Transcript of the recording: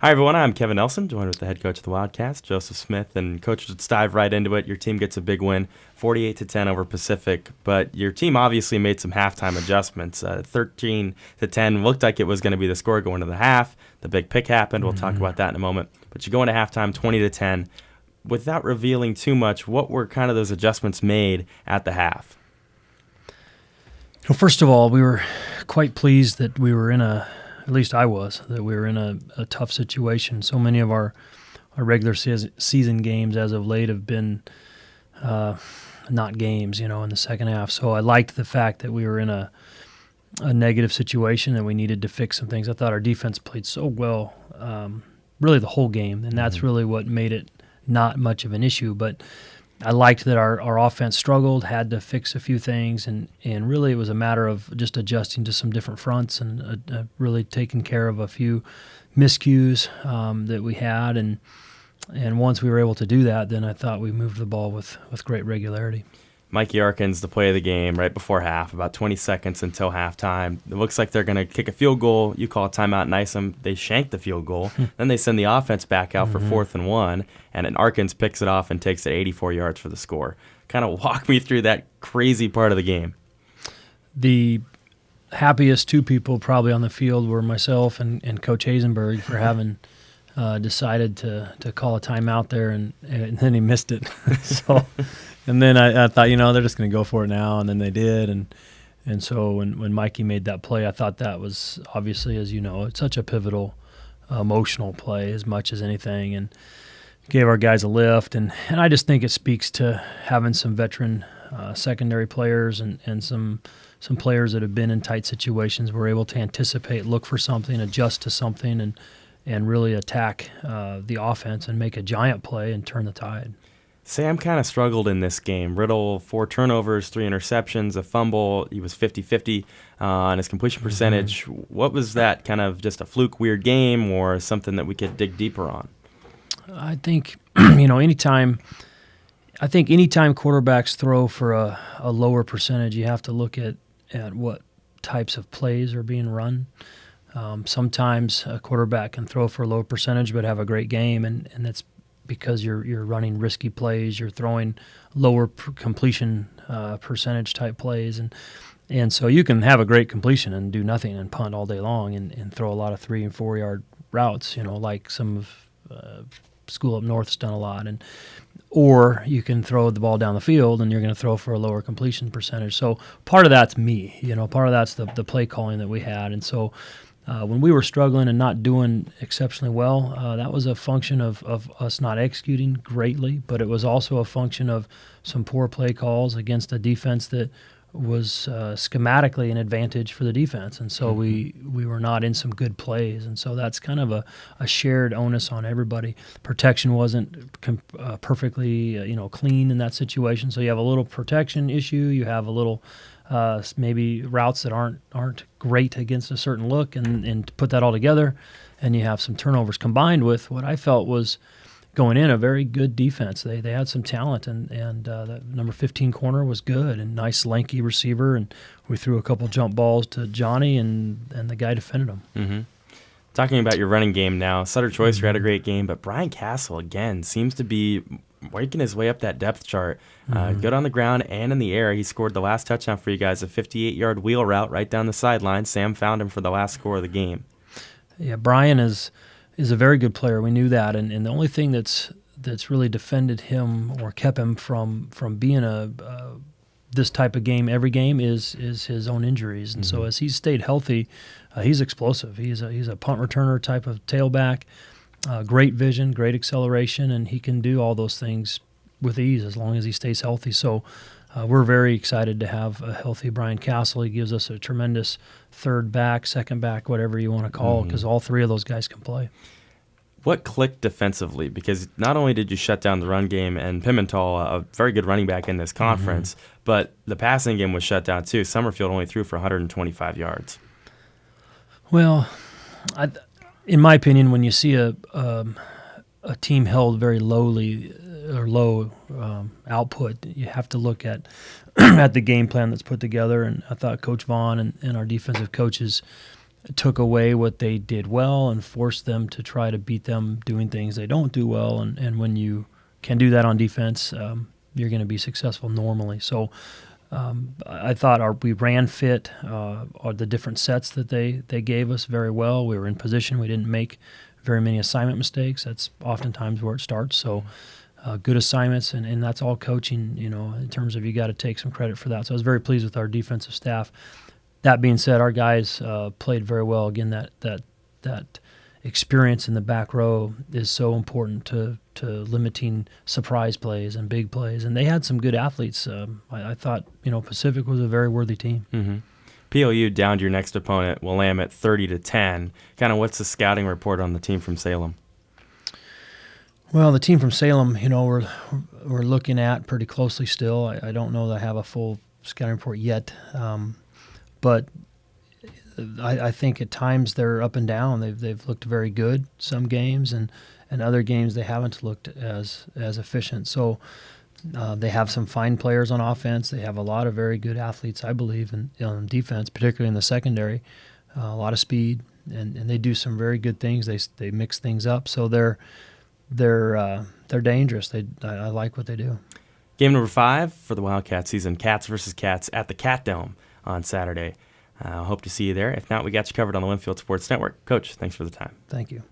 Hi, everyone. I'm Kevin Nelson, joined with the head coach of the Wildcats, Joseph Smith. And, Coach, let's dive right into it. Your team gets a big win, 48-10 over Pacific. But your team obviously made some halftime adjustments. 13-10 looked like it was going to be the score going to the half. The big pick happened. We'll talk about that in a moment. But you go into halftime 20-10. Without revealing too much, what were kind of those adjustments made at the half? Well, first of all, we were quite pleased that we were at least I was, that we were in a tough situation. So many of our regular season games as of late have been not games, in the second half. So I liked the fact that we were in a negative situation and we needed to fix some things. I thought our defense played so well, really the whole game, and that's really what made it not much of an issue. But I liked that our offense struggled, had to fix a few things, and really it was a matter of just adjusting to some different fronts and really taking care of a few miscues that we had. And once we were able to do that, then I thought we moved the ball with great regularity. Mikey Arkin's the play of the game right before half, about 20 seconds until halftime. It looks like they're going to kick a field goal. You call a timeout and ice them. They shank the field goal. Then they send the offense back out for 4th and 1, and then Arkins picks it off and takes it 84 yards for the score. Kind of walk me through that crazy part of the game. The happiest two people probably on the field were myself and Coach Hazenberg for having decided to call a timeout there, and then he missed it. And then I thought, they're just going to go for it now, and then they did. And so when Mikey made that play, I thought that was obviously, as you know, it's such a pivotal, emotional play as much as anything, and gave our guys a lift. And I just think it speaks to having some veteran secondary players and some players that have been in tight situations were able to anticipate, look for something, adjust to something, and really attack the offense and make a giant play and turn the tide. Sam kind of struggled in this game. Riddle, 4 turnovers, 3 interceptions, a fumble. He was 50-50 on his completion percentage. What was that, kind of just a fluke, weird game, or something that we could dig deeper on? I think, anytime quarterbacks throw for a lower percentage, you have to look at what types of plays are being run. Sometimes a quarterback can throw for a low percentage but have a great game, and that's because you're running risky plays, you're throwing lower completion percentage type plays, and so you can have a great completion and do nothing and punt all day long and throw a lot of 3 and 4 yard routes, like some of school up north's done a lot, or you can throw the ball down the field and you're going to throw for a lower completion percentage. So part of that's me, part of that's the play calling that we had, and so. When we were struggling and not doing exceptionally well, that was a function of us not executing greatly, but it was also a function of some poor play calls against a defense that was schematically an advantage for the defense. And so we were not in some good plays. And so that's kind of a shared onus on everybody. Protection wasn't perfectly clean in that situation. So you have a little protection issue. You have a little maybe routes that aren't great against a certain look, and to put that all together, and you have some turnovers combined with what I felt was going in a very good defense. They had some talent, and that number 15 corner was good, and nice lanky receiver, and we threw a couple jump balls to Johnny, and the guy defended him. Mm-hmm. Talking about your running game now, Sutter Choicer had a great game, but Brian Castle, again, seems to be working his way up that depth chart. Good on the ground and in the air. He scored the last touchdown for you guys, a 58-yard wheel route right down the sideline. Sam found him for the last score of the game. Yeah, Brian is a very good player. We knew that, and the only thing that's really defended him or kept him from being this type of game every game is his own injuries. And so as he's stayed healthy, he's explosive. He's a punt returner type of tailback. Great vision, great acceleration, and he can do all those things with ease as long as he stays healthy. So we're very excited to have a healthy Brian Castle. He gives us a tremendous third back, second back, whatever you want to call it, because all three of those guys can play. What clicked defensively? Because not only did you shut down the run game, and Pimentel, a very good running back in this conference, but the passing game was shut down too. Summerfield only threw for 125 yards. Well, in my opinion, when you see a team held very lowly or low output, you have to look at at the game plan that's put together. And I thought Coach Vaughn and our defensive coaches took away what they did well and forced them to try to beat them doing things they don't do well. And when you can do that on defense, you're going to be successful normally. So I thought we ran fit, or the different sets that they gave us very well. We were in position. We didn't make very many assignment mistakes. That's oftentimes where it starts. So good assignments, and that's all coaching, in terms of you got to take some credit for that. So I was very pleased with our defensive staff. That being said, our guys played very well. Again, that experience in the back row is so important to limiting surprise plays and big plays. And they had some good athletes. I thought, Pacific was a very worthy team. Mm-hmm. PLU downed your next opponent, Willamette, 30-10. Kind of what's the scouting report on the team from Salem? Well, the team from Salem, we're looking at pretty closely still. I don't know that I have a full scouting report yet, but I think at times they're up and down. They've looked very good some games, and other games they haven't looked as efficient. So they have some fine players on offense. They have a lot of very good athletes, I believe, in defense, particularly in the secondary. A lot of speed, and they do some very good things. They mix things up, so they're dangerous. I like what they do. Game number 5 for the Wildcat season, Cats versus Cats at the Cat Dome on Saturday. Hope to see you there. If not, we got you covered on the Linfield Sports Network. Coach, thanks for the time. Thank you.